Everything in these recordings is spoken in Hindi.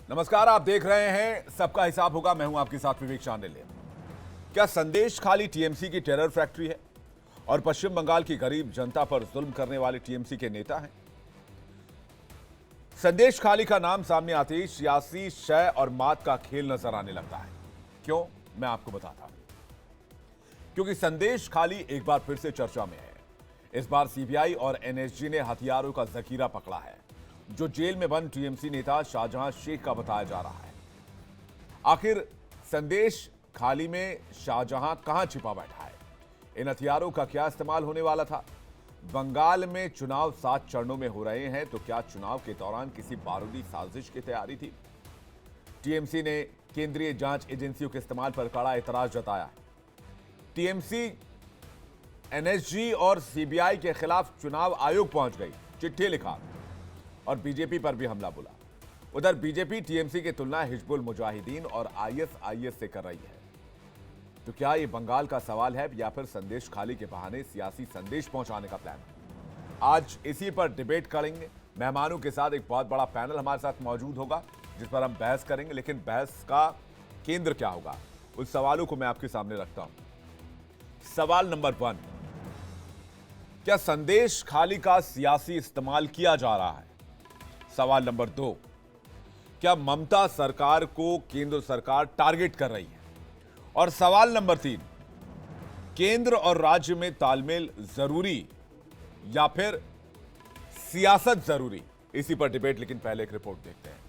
नमस्कार, आप देख रहे हैं सबका हिसाब होगा। मैं हूं आपके साथ विवेक चांडिल्य। क्या संदेश खाली टीएमसी की टेरर फैक्ट्री है और पश्चिम बंगाल की गरीब जनता पर जुल्म करने वाले टीएमसी के नेता हैं? संदेश खाली का नाम सामने आते ही सियासी शय और मात का खेल नजर आने लगता है। क्यों, मैं आपको बताता हूं। क्योंकि संदेश खाली एक बार फिर से चर्चा में है। इस बार सीबीआई और एनएसजी ने हथियारों का जखीरा पकड़ा है, जो जेल में बंद टीएमसी नेता शाहजहां शेख का बताया जा रहा है। आखिर संदेश खाली में शाहजहां कहां छिपा बैठा है? इन हथियारों का क्या इस्तेमाल होने वाला था? बंगाल में चुनाव 7 चरणों में हो रहे हैं, तो क्या चुनाव के दौरान किसी बारूदी साजिश की तैयारी थी? टीएमसी ने केंद्रीय जांच एजेंसियों के इस्तेमाल पर कड़ा एतराज जताया है। टीएमसी एनएसजी और सीबीआई के खिलाफ चुनाव आयोग पहुंच गई, चिट्ठी लिखा और बीजेपी पर भी हमला बोला। उधर बीजेपी टीएमसी की तुलना हिजबुल मुजाहिदीन और आईएसआईएस से कर रही है। तो क्या ये बंगाल का सवाल है या फिर संदेश खाली के बहाने सियासी संदेश पहुंचाने का प्लान? आज इसी पर डिबेट करेंगे। मेहमानों के साथ एक बहुत बड़ा पैनल हमारे साथ मौजूद होगा, जिस पर हम बहस करेंगे। लेकिन बहस का केंद्र क्या होगा, उस सवालों को मैं आपके सामने रखता हूं। सवाल नंबर 1, क्या संदेश खाली का सियासी इस्तेमाल किया जा रहा है? सवाल नंबर 2, क्या ममता सरकार को केंद्र सरकार टारगेट कर रही है? और सवाल नंबर 3, केंद्र और राज्य में तालमेल जरूरी या फिर सियासत जरूरी? इसी पर डिबेट, लेकिन पहले एक रिपोर्ट देखते हैं।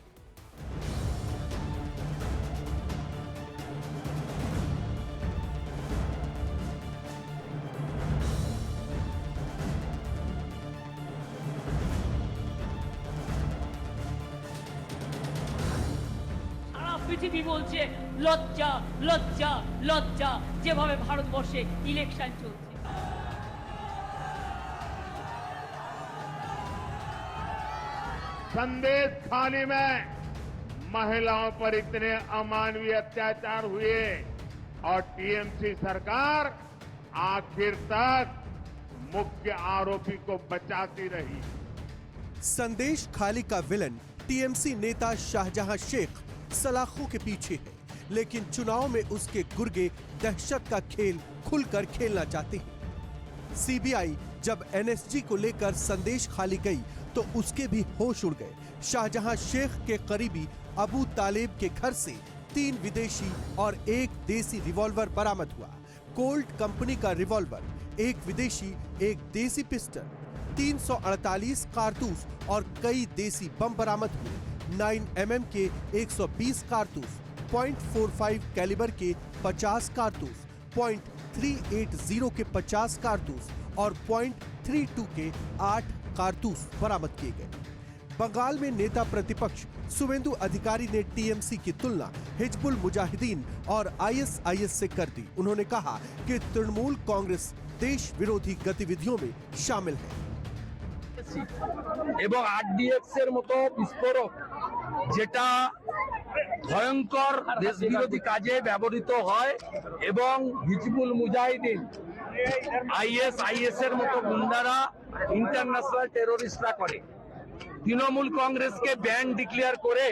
পৃথিবী বলছে লজ্জা লজ্জা লজ্জা, যেভাবে ভারতবর্ষে ইলেকশন চলছে। संदेश खाली में महिलाओं पर इतने अमानवीय अत्याचार हुए और टीएमसी सरकार आखिर तक मुख्य आरोपी को बचाती रही। संदेश खाली का विलन टीएमसी नेता शाहजहां शेख सलाखों के पीछे है, लेकिन चुनाव में उसके गुर्गे दहशत का खेल खुलकर खेलना चाहते हैं। सीबीआई जब एनएसजी को लेकर संदेश खाली गई तो उसके भी होश उड़ गए। शाहजहां शेख के करीबी अबू तालेब के घर से 3 विदेशी और 1 देसी रिवॉल्वर बरामद हुआ। कोल्ट कंपनी का रिवॉल्वर, 1 विदेशी, 1 देसी पिस्टल, 348 कारतूस और कई देसी बम बरामद हुए। 9mm के 120 कारतूस, .45 कैलिबर के 50 कारतूस, .380 के 50 कारतूस और .32 के 8 कारतूस बरामद किए गए। बंगाल में नेता प्रतिपक्ष शुवेंदु अधिकारी ने टीएमसी की तुलना हिजबुल मुजाहिदीन और आईएसआईएस से कर दी। उन्होंने कहा कि तृणमूल कांग्रेस देश विरोधी गतिविधियों में शामिल है এবং আরডিএক্স এর মতো বিস্ফোরক, যেটা ভয়ঙ্কর দেশবিরোধী কাজে ব্যবহৃত হয় এবং হিজবুল মুজাহিদিন, আইএসআইএস এর মতো গুন্ডারা, ইন্টারন্যাশনাল টেররিস্টরা করে। তৃণমূল কংগ্রেসকে ব্যান ডিক্লেয়ার করে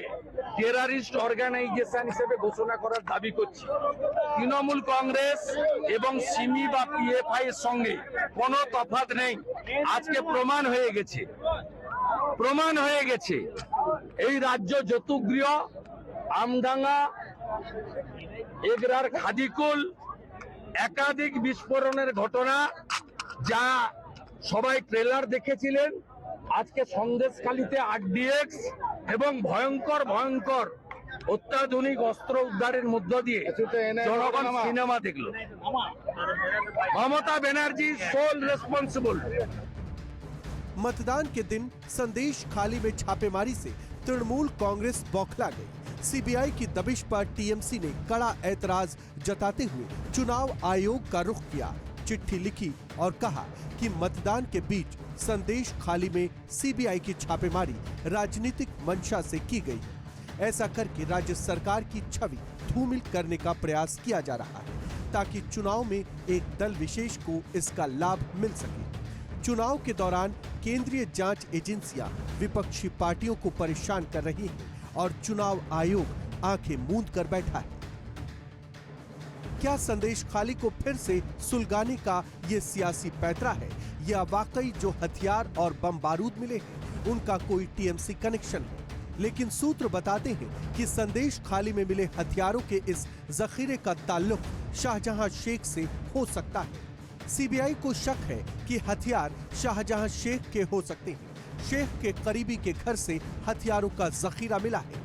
টেররিস্ট অর্গানাইজেশন হিসেবে ঘোষণা করার দাবি করছি। তৃণমূল কংগ্রেস এবং সিমি বা পিএফআই এর সঙ্গে কোনো তফাৎ নেই। আজকে প্রমাণ হয়ে গেছে এই রাজ্য যতুগৃহ, আমডাঙ্গা, এগরার খাদিকুল একাধিক বিস্ফোরণের ঘটনা, যা সবাই ট্রেলার দেখেছিলেন। আজকে সন্দেশখালীতে আরডিএক্স এবং ভয়ঙ্কর অত্যাধুনিক অস্ত্র উদ্ধারের মধ্য দিয়ে জনগণ সিনেমা দেখলো। মমতা ব্যানার্জি সোल रेस्पॉन्सिबल। मतदान के दिन संदेश खाली में छापेमारी से तृणमूल कांग्रेस बौखला गई। सीबीआई की दबिश पर टीएमसी ने कड़ा ऐतराज जताते हुए चुनाव आयोग का रुख किया, चिट्ठी लिखी और कहा कि मतदान के बीच संदेश खाली में सीबीआई की छापेमारी राजनीतिक मंशा से की गई। ऐसा करके राज्य सरकार की छवि धूमिल करने का प्रयास किया जा रहा है, ताकि चुनाव में एक दल विशेष को इसका लाभ मिल सके। चुनाव के दौरान केंद्रीय जांच एजेंसियां विपक्षी पार्टियों को परेशान कर रही हैं और चुनाव आयोग आंखें मूंद कर बैठा है। क्या संदेश खाली को फिर से सुलगाने का ये सियासी पैतरा है या वाकई जो हथियार और बम बारूद मिले हैं उनका कोई टीएमसी कनेक्शन है? लेकिन सूत्र बताते हैं कि संदेश खाली में मिले हथियारों के इस जखीरे का ताल्लुक शाहजहां शेख से हो सकता है। सीबीआई को शक है कि हथियार शाहजहां शेख के हो सकते हैं। शेख के करीबी के घर से हथियारों का जखीरा मिला है।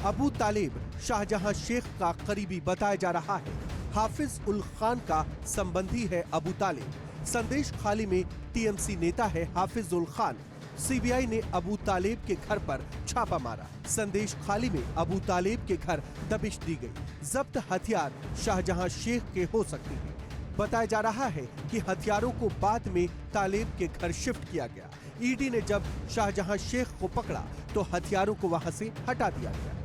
अबू तालिब शाहजहां शेख का करीबी बताया जा रहा है। हाफिज उल खान का संबंधी है अबू तालिब। संदेश खाली में टीएमसी नेता है हाफिज उल खान। सीबीआई ने अबू तालिब के घर पर छापा मारा। संदेश खाली में अबू तालिब के घर दबिश दी गई। जब्त हथियार शाहजहां शेख के हो सकते हैं। बताया जा रहा है कि हथियारों को बाद में तालिब के घर शिफ्ट किया गया। ईडी ने जब शाहजहां शेख को पकड़ा तो हथियारों को वहां से हटा दिया गया।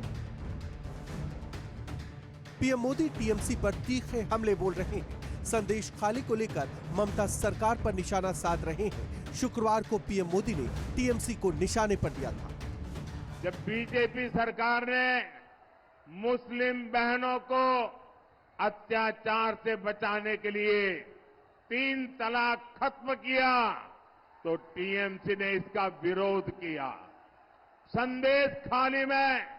पीएम मोदी टीएमसी पर तीखे हमले बोल रहे हैं। संदेश खाली को लेकर ममता सरकार पर निशाना साध रहे हैं। शुक्रवार को पीएम मोदी ने टीएमसी को निशाने पर लिया था। जब बीजेपी सरकार ने मुस्लिम बहनों को अत्याचार से बचाने के लिए 3 तलाक खत्म किया तो टीएमसी ने इसका विरोध किया। संदेश खाली में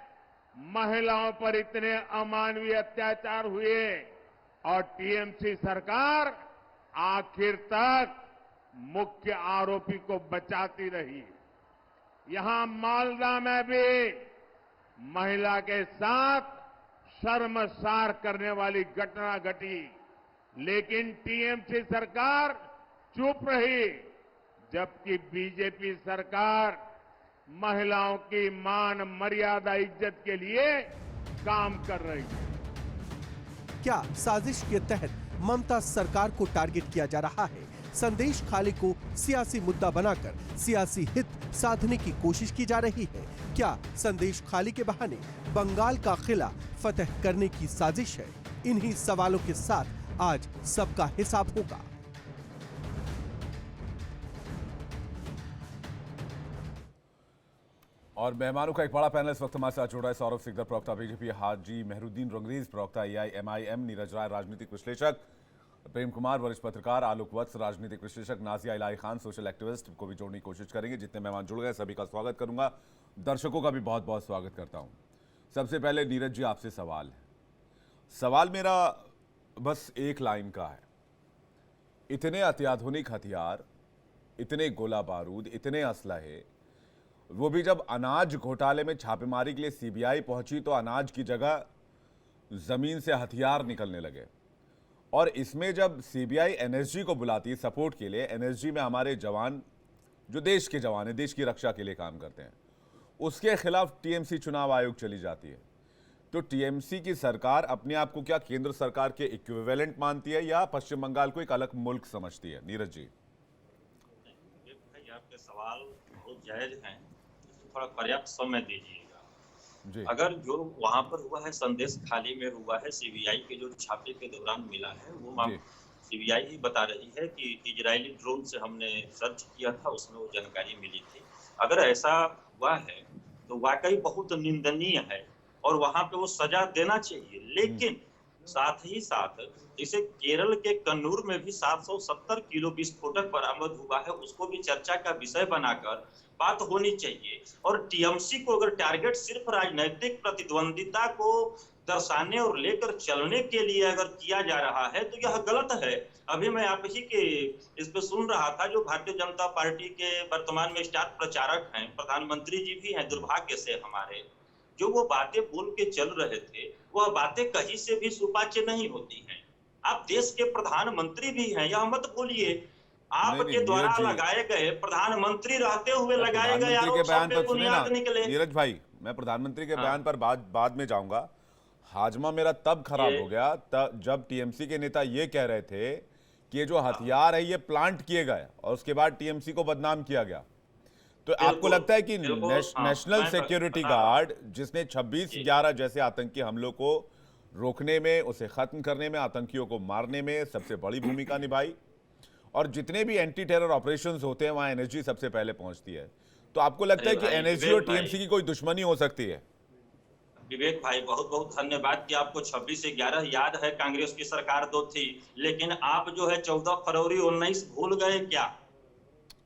महिलाओं पर इतने अमानवीय अत्याचार हुए और टीएमसी सरकार आखिर तक मुख्य आरोपी को बचाती रही। यहां मालदा में भी महिला के साथ शर्मसार करने वाली घटना घटी, लेकिन टीएमसी सरकार चुप रही, जबकि बीजेपी सरकार महिलाओं की मान मर्यादा इज्जत के लिए काम कर रही है। क्या साजिश के तहत ममता सरकार को टारगेट किया जा रहा है? संदेश खाली को सियासी मुद्दा बनाकर सियासी हित साधने की कोशिश की जा रही है? क्या संदेश खाली के बहाने बंगाल का किला फतह करने की साजिश है? इन्हीं सवालों के साथ आज सबका हिसाब होगा। और मेहमानों का एक बड़ा पैनल इस वक्त हमारे साथ जुड़ रहा है। सौरभ सिकदर, प्रवक्ता बीजेपी, हाजी मेहरुद्दीन रंगरेज, प्रवक्ता एआईएमआईएम, नीरज राय, राजनीतिक विश्लेषक, प्रेम कुमार, वरिष्ठ पत्रकार, आलोक वत्स, राजनीतिक विश्लेषक, नाजिया इलाही खान, सोशल एक्टिविस्ट को भी जोड़ने की कोशिश करेंगे। जितने मेहमान जुड़ गए सभी का स्वागत करूंगा। दर्शकों का भी बहुत बहुत स्वागत करता हूं। सबसे पहले नीरज जी, आपसे सवाल है। सवाल मेरा बस एक लाइन का है। इतने अत्याधुनिक हथियार, इतने गोला बारूद, इतने असलहे, वो भी जब अनाज घोटाले में छापेमारी के लिए सीबीआई पहुंची तो अनाज की जगह जमीन से हथियार निकलने लगे। और इसमें जब सीबीआई एनएसजी को बुलाती है सपोर्ट के लिए, एनएसजी में हमारे जवान जो देश के जवान हैं, देश की रक्षा के लिए काम करते हैं, उसके खिलाफ टीएमसी चुनाव आयोग चली जाती है। तो टीएमसी की सरकार अपने आप को क्या केंद्र सरकार के इक्विवेलेंट मानती है या पश्चिम बंगाल को एक अलग मुल्क समझती है? नीरज जी, आपके सवाल बहुत जायज हैं, थोड़ा पर्याप्त समय दीजिएगा। जी। अगर जो वहां पर हुआ है संदेश खाली में हुआ है, सीबीआई के जो छापे के दौरान मिला है, वो सीबीआई ही बता रही है कि इजरायली ड्रोन से हमने सर्च किया था, उसमें वो जानकारी मिली थी। अगर ऐसा हुआ है तो वाकई बहुत निंदनीय है और वहां पे वो सजा देना चाहिए। लेकिन साथ ही साथ जैसे केरल के कन्नूर में भी 770 किलो विस्फोटक बरामद हुआ है, उसको भी चर्चा का विषय बनाकर बात होनी चाहिए। और टीएमसी को अगर टारगेट सिर्फ राजनीतिक प्रतिद्वंदिता को दर्शाने और लेकर चलने के लिए अगर किया जा रहा है तो यह गलत है। अभी मैं आप ही के इस पे सुन रहा था, जो भारतीय जनता पार्टी के वर्तमान में स्टार प्रचारक हैं, प्रधानमंत्री जी भी हैं दुर्भाग्य से हमारे, जो वो बातें बोल के चल रहे थे, वह बातें कहीं से भी सुपाच्य नहीं होती हैं। आप देश के प्रधानमंत्री भी हैं, यह मत बोलिए आपके द्वारा लगाए गए, प्रधानमंत्री रहते हुए लगाए गए आरोप सब बेबुनियाद निकले। नीरज भाई, मैं प्रधानमंत्री के बयान पर बाद में जाऊंगा। हाजमा मेरा तब खराब हो गया जब टीएमसी के नेता ये कह रहे थे कि ये जो हथियार है ये प्लांट किए गए और उसके बाद टीएमसी को बदनाम किया गया। तो आपको लगता है कि नेशनल सिक्योरिटी गार्ड, जिसने 26/11 जैसे आतंकी हमलों को रोकने में, उसे खत्म करने में, आतंकियों को मारने में सबसे बड़ी भूमिका निभाई, और जितने भी एंटी टेरर ऑपरेशंस होते हैं वहां एनएसजी सबसे पहले पहुंचती है, तो आपको लगता है कि एनएसजी और टीएमसी की कोई दुश्मनी हो सकती है? विवेक भाई, बहुत बहुत धन्यवाद कि आपको 26/11 याद है। कांग्रेस की सरकार तो थी, लेकिन आप जो है 14 फरवरी 19 भूल गए क्या?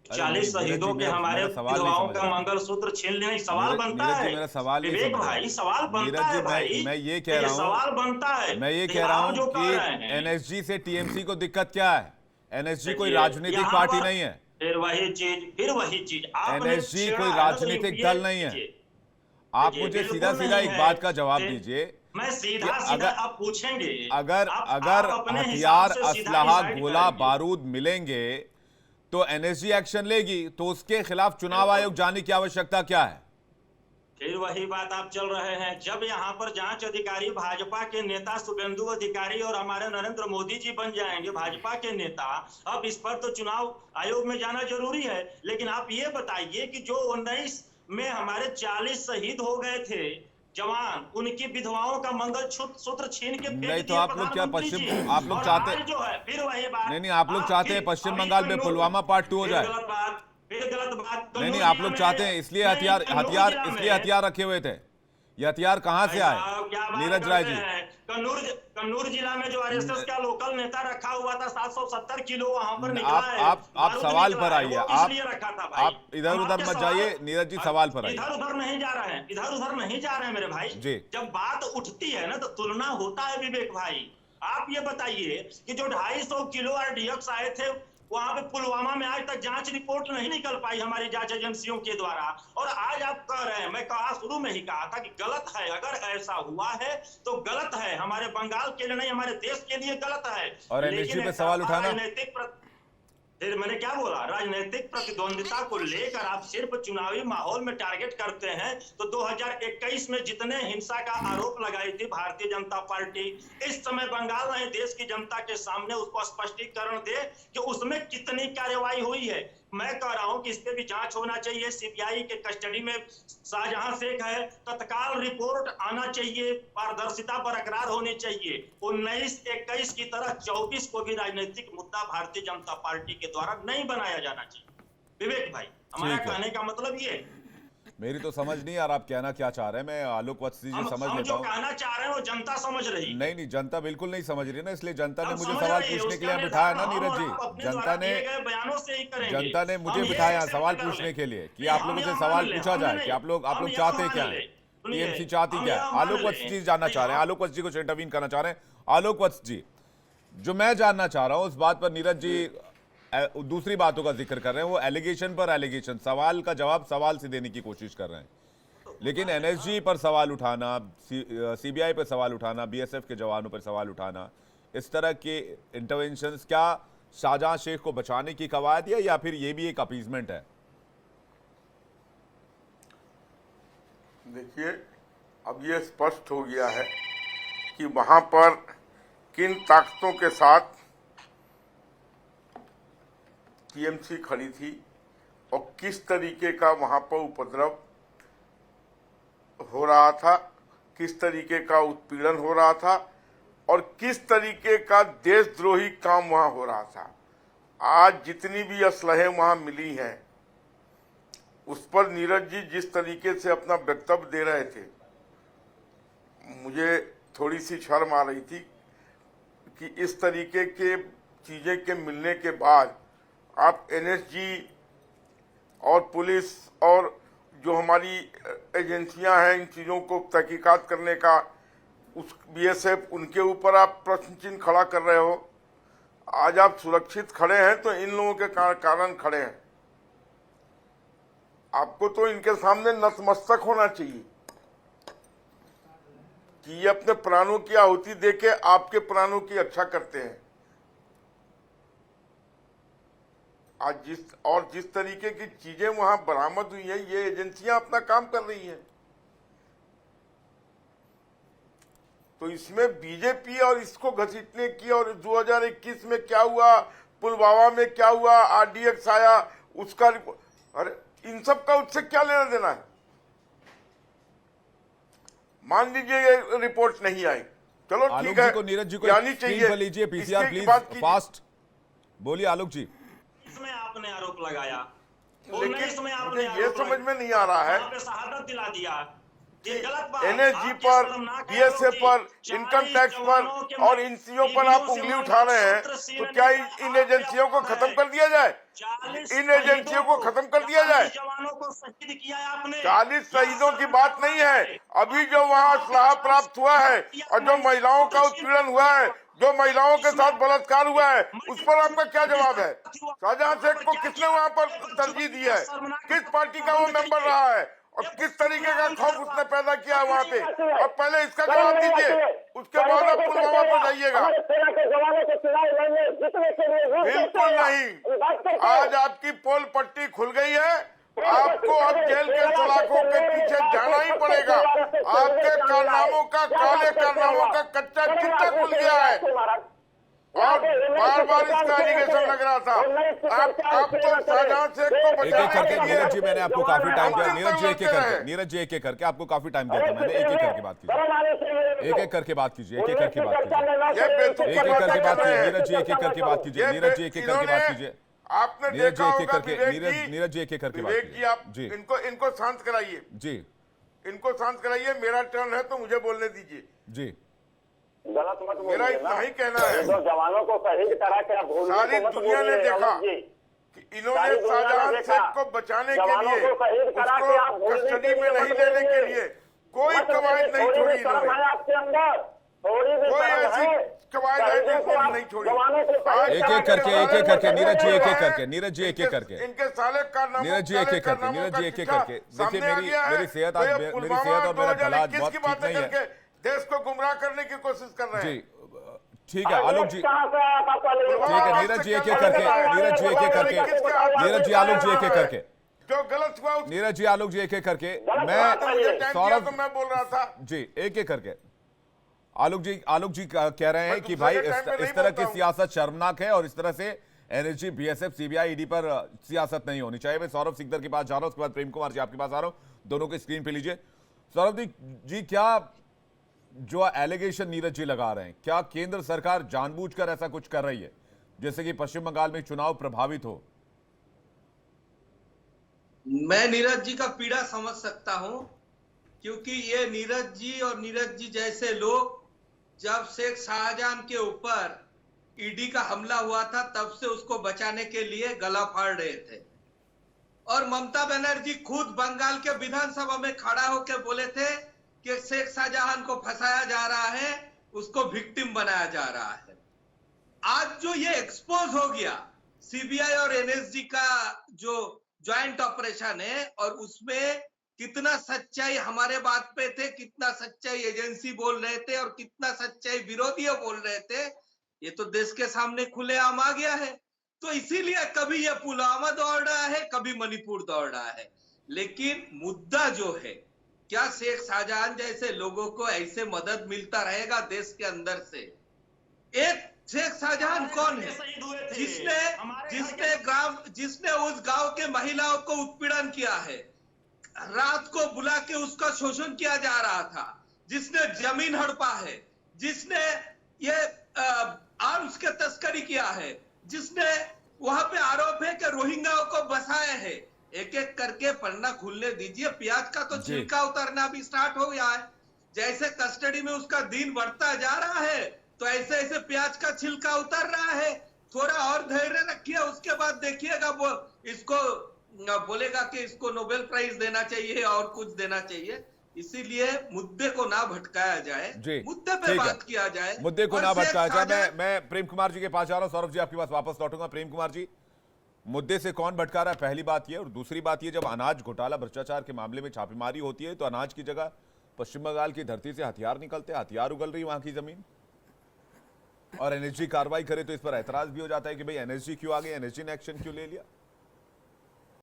40 शहीदों के हमारे विधवाओं का मंगलसूत्र छीन लेने। सवाल बनता है मेरा सवाल विवेक भाई, सवाल बनता है भाई। मैं ये कह रहा हूँ, सवाल बनता है, मैं ये कह रहा हूँ कि एनएसजी से टीएमसी को दिक्कत क्या है? एनएसजी कोई राजनीतिक पार्टी नहीं है। फिर वही चीज एनएसजी कोई राजनीतिक दल नहीं है। आप मुझे सीधा सीधा एक बात का जवाब दीजिए। मैं सीधा सीधा आप पूछेंगे, अगर हथियार, असलहा, गोला बारूद मिलेंगे तो एनएसजी एक्शन लेगी, तो उसके खिलाफ चुनाव आयोग जाने की आवश्यकता क्या है? फिर वही बात आप चल रहे हैं। जब यहाँ पर जांच अधिकारी भाजपा के नेता शुभेंदु अधिकारी और हमारे नरेंद्र मोदी जी बन जाएंगे भाजपा के नेता, अब इस पर तो चुनाव आयोग में जाना जरूरी है। लेकिन आप ये बताइए कि जो 19 में हमारे 40 शहीद हो गए थे जवान, उनकी विधवाओं का मंगल सूत्र छीन के नहीं, तो आप लोग क्या पश्चिम, आप लोग चाहते जो है फिर वही बात। नहीं, आप लोग चाहते हैं पश्चिम बंगाल में पुलवामा पार्ट 2 हो जाए? फिर गलत बात। नहीं, आप लोग चाहते हैं, इसलिए हथियार रखे हुए थे। ये हथियार कहां से आए? नीरज राय जी, कन्नूर जिला में जो आरएसएस का लोकल नेता रखा हुआ था 770 किलो वहां पर निकला है। आप सवाल पर आइए, आप इधर उधर मत जाइए। नीरज जी, सवाल पर आइए। इधर उधर नहीं जा रहे हैं, इधर उधर नहीं जा रहे हैं मेरे भाई जी। जब बात उठती है ना तो तुलना होता है विवेक भाई। आप ये बताइए कि जो 250 किलो आरडीएक्स आए थे वहां पे पुलवामा में, आज तक जांच रिपोर्ट नहीं निकल पाई हमारी जांच एजेंसियों के द्वारा। और आज आप कह रहे हैं, मैं शुरू में ही कहा था कि गलत है। अगर ऐसा हुआ है तो गलत है, हमारे बंगाल के लिए नहीं, हमारे देश के लिए गलत है। और एनएसजी पे सवाल उठाना, फिर मैंने क्या बोला, राजनीतिक प्रतिद्वंदिता को लेकर आप सिर्फ चुनावी माहौल में टारगेट करते हैं। तो 2021 में जितने हिंसा का आरोप लगाई थी भारतीय जनता पार्टी, इस समय बंगाल नहीं देश की जनता के सामने उसको स्पष्टीकरण दे कि उसमें कितनी कार्रवाई हुई है। मैं कह रहा हूं कि इस पे भी जांच होना चाहिए। सीबीआई के कस्टडी में शाहजहां शेख है, तत्काल रिपोर्ट आना चाहिए, पारदर्शिता बरकरार होनी चाहिए। 19-21 की तरह 24 को भी राजनीतिक मुद्दा भारतीय जनता पार्टी के द्वारा नहीं बनाया जाना चाहिए। विवेक भाई, हमारा कहने का मतलब ये, मेरी तो समझ नहीं आ रहा आप कहना क्या चाह रहे हैं। मैं आलोक वत्स जी समझ लेता हूँ। कहना चाह रहे हैं वो जनता समझ रही। नहीं, जनता बिल्कुल नहीं समझ रही ना, इसलिए जनता ने मुझे सवाल पूछने के लिए बिठाया ना नीरज जी। जनता ने मुझे बिठाया सवाल पूछने के लिए कि आप लोगों से सवाल पूछा जाए कि आप लोग चाहते क्या है, टीएमसी चाहती क्या है। आलोक वत्स जी जानना चाह रहे हैं, आलोक वत्स जी को इंटरवीन करना चाह रहे हैं। आलोक वत्स जी, जो मैं जानना चाह रहा हूं उस बात पर नीरज जी दूसरी बातों का जिक्र कर रहे हैं। वो एलिगेशन पर एलिगेशन, सवाल का जवाब सवाल से देने की कोशिश कर रहे हैं। लेकिन एनएसजी पर सवाल उठाना, सीबीआई पर सवाल उठाना, बीएसएफ के जवानों पर सवाल उठाना, इस तरह के इंटरवेंशंस क्या शाहजहां शेख को बचाने की कवायद है या फिर ये भी एक अपीजमेंट है? देखिए, अब ये स्पष्ट हो गया है कि वहां पर किन ताकतों के साथ टीएमसी खड़ी थी और किस तरीके का वहां पर उपद्रव हो रहा था, किस तरीके का उत्पीड़न हो रहा था और किस तरीके का देशद्रोही काम वहां हो रहा था। आज जितनी भी असलहें वहां मिली हैं उस पर नीरज जी जिस तरीके से अपना वक्तव्य दे रहे थे, मुझे थोड़ी सी शर्म आ रही थी कि इस तरीके के चीजें के मिलने के बाद आप एनएसजी और पुलिस और जो हमारी एजेंसियां हैं इन चीज़ों को तहकीकात करने का, उस बीएसएफ, उनके ऊपर आप प्रश्न चिन्ह खड़ा कर रहे हो। आज आप सुरक्षित खड़े हैं तो इन लोगों के कारण खड़े हैं। आपको तो इनके सामने नतमस्तक होना चाहिए कि ये अपने प्राणों की आहुति देके आपके प्राणों की रक्षा करते हैं। आज जिस तरीके की चीजें वहां बरामद हुई है, ये एजेंसियां अपना काम कर रही हैं। तो इसमें बीजेपी और इसको घसीटने की, और 2021 में क्या हुआ, पुलवामा में क्या हुआ, आरडीएक्स आया उसका, अरे इन सब का उससे क्या लेना देना है। मान लीजिए ये रिपोर्ट नहीं आई, चलो ठीक है, नीरज जी को जानी चाहिए। लीजिए पीसीआर प्लीज, फास्ट बोलिए आलोक जी। इसमें आपने आरोप लगाया, लेकिन मुझे ये समझ में नहीं आ रहा है, शहादत दिला दिया। ये गलत बात। एनएसजी आप पर, जिस शर्मनाक बीएसएफ पर, आरोपी, इनकम 40 टैक्स पर जवानों के और इन चीजों पर आप वीडियो से उंगली उठा रहे हैं, तो क्या इन एजेंसियों को खत्म कर दिया जाए? 40 इन एजेंसियों को खत्म कर दिया जाए। 40 जवानों को शहीद किया है आपने। 40 शहीदों की बात नहीं है, अभी जो वहाँ असलाह प्राप्त हुआ है और जो महिलाओं का उत्पीड़न हुआ है, जो महिलाओं के साथ बलात्कार हुआ है, उस पर आपका क्या जवाब है? शाहजहां शेख को किसने वहाँ पर तरजीह दी है? किस पार्टी का वो मेंबर रहा है और किस तरीके का खौफ उसने पैदा किया है वहाँ पे? और पहले इसका जवाब दीजिए, उसके बाद आप पुलवामा पर जाइएगा। बिल्कुल नहीं, आज आपकी पोल पट्टी खुल गई है, आपको अब जेल के सलाखों के पीछे जाना ही पड़ेगा। आपके कारनामों का, काले कारनामों का कच्चा चिट्ठा खुल गया है और बार बार इसका एलिगेशन लग रहा था। आप तो शाहजहां शेख को एक एक करके नीरज जी, मैंने आपको काफी टाइम दिया। नीरज जी एक एक करके, नीरज जी एक एक करके आपको काफी टाइम दिया था मैंने। एक एक करके बात कीजिए, एक एक करके बात कीजिए, एक एक करके बात कीजिए, एक एक करके बात कीजिए। नीरज जी एक एक करके बात कीजिए, नीरज जी एक एक करके बात कीजिए। आपने नीरज जी देखा एक एक होगा करके, नीरज जी एक एक करके बात विवेक जी, कीजिए। आप जी इनको शांत कराइए, जी इनको शांत कराइए। मेरा टर्न है तो मुझे बोलने दीजिए। जी, गलत मत बोलिए मेरा ना। इतना ही कहना है। जो जवानों को शहीद करा के आप भूलने सारी को मत दुनिया ने बोलिए, देखा अमित जी। कि इन्होंने शाहजहां शेख को बचाने के जवानों लिए, को शहीद करा के आप उसको भूलने कस्टडी के में लिए नहीं मत लेने के बोलिए। लिए कोई मत कवायद बोलिए, नहीं थोड़ी छोड़ी भी शर्म इन्होंने। है आपके अंदर, थोड़ी भी कोई शर्म ऐसी है। कवायद है जिसको आप नहीं छोड़ी। जवानों को आज शहीद एक एक करा के करके, एक एक करके, नीरज जी एक एक करके, है, नीरज जी एक एक करके, इनके साले कारनामों, नीरज जी एक एक करके, नीरज जी एक एक करके। देखिए मेरी सेहत आज, मेरी सेहत और मेरा गला आज बहुत ठीक नहीं है। देश को गुमराह करने की कोशिश कर रहे हैं। जी ठीक है आलोक जी, कहाँ से आया था पहले? ठीक है नीरज जी एक एक करके, नीरज जी एक एक करके, नीरज जी आलोक जी एक एक करके, जो गलत हुआ नीरज जी आलोक जी एक एक करके। मुझे मैं टाइम दिया सौरभ तो मैं बोल रहा था। जी एक एक करके। आलोक जी कह रहे हैं कि भाई इस तरह की सियासत शर्मनाक है और इस तरह से एनएसजी, बीएसएफ, सीबीआई, ईडी पर सियासत नहीं होनी चाहिए। मैं सौरभ सिकदर के पास जा रहा हूं, उसके बाद प्रेम कुमार जी आपके पास आ रहा हूं। दोनों को स्क्रीन पे लीजिए। सौरभ जी क्या जो एलिगेशन नीरज जी लगा रहे हैं, क्या केंद्र सरकार जानबूझकर ऐसा कुछ कर रही है जैसे कि पश्चिम बंगाल में चुनाव प्रभावित हो? मैं नीरज जी का पीड़ा समझ सकता हूं, क्योंकि ये नीरज जी और नीरज जी जैसे लोग जब शेख शाहजहां के ऊपर ईडी का हमला हुआ था तब से उसको बचाने के लिए गला फाड़ रहे थे। और ममता बनर्जी खुद बंगाल के विधानसभा में खड़ा होकर बोले थे कि शेख शाहजहां को फंसाया जा रहा है, उसको विक्टिम बनाया जा रहा है। आज जो ये एक्सपोज हो गया सीबीआई और एनएसजी का जो ज्वाइंट ऑपरेशन है, और उसमें कितना सच्चाई हमारे बात पे थे, कितना सच्चाई एजेंसी बोल रहे थे और कितना सच्चाई विरोधी बोल रहे थे, ये तो देश के सामने खुलेआम आ गया है। तो इसीलिए कभी ये पुलवामा दौड़ रहा है, कभी मणिपुर दौड़ रहा है। लेकिन मुद्दा जो है, क्या शेख शाहजहां जैसे लोगों को ऐसे मदद मिलता रहेगा देश के अंदर से? एक शेख शाहजहां कौन है जिसने उस गांव के महिलाओं को उत्पीड़न किया है, रात को बुला के उसका शोषण किया जा रहा था, जिसने जमीन हड़पा है, जिसने ये आर्म्स के तस्करी किया है, जिसने वहां पे आरोप है कि रोहिंग्याओं को बसाए है। एक एक करके पन्ना खुलने दीजिए। प्याज का तो छिलका उतरना भी स्टार्ट हो गया है। जैसे कस्टडी में उसका दिन बढ़ता जा रहा है तो ऐसे ऐसे प्याज का छिलका उतर रहा है। थोड़ा और धैर्य रखिए, उसके बाद देखिएगा वो इसको बोलेगा कि इसको नोबेल प्राइज देना चाहिए और कुछ देना चाहिए। इसीलिए मुद्दे को ना भटकाया जाए, मुद्दे पे बात किया जाए, मुद्दे को ना भटकाया जाए। मैं प्रेम कुमार जी के पास जा रहा हूं। सौरभ जी आपके पास वापस लौटूंगा। प्रेम कुमार जी, मुद्दे से कौन भटका रहा है, पहली बात ये। और दूसरी बात ये, जब अनाज घोटाला भ्रष्टाचार के मामले में छापेमारी होती है तो अनाज की जगह पश्चिम बंगाल की धरती से हथियार निकलते हैं, हथियार उगल रही वहां की जमीन, और एनएसजी कार्रवाई करे तो इस पर ऐतराज भी हो जाता है कि भाई एनएसजी क्यों आ गई, एनएसजी ने एक्शन क्यों ले लिया।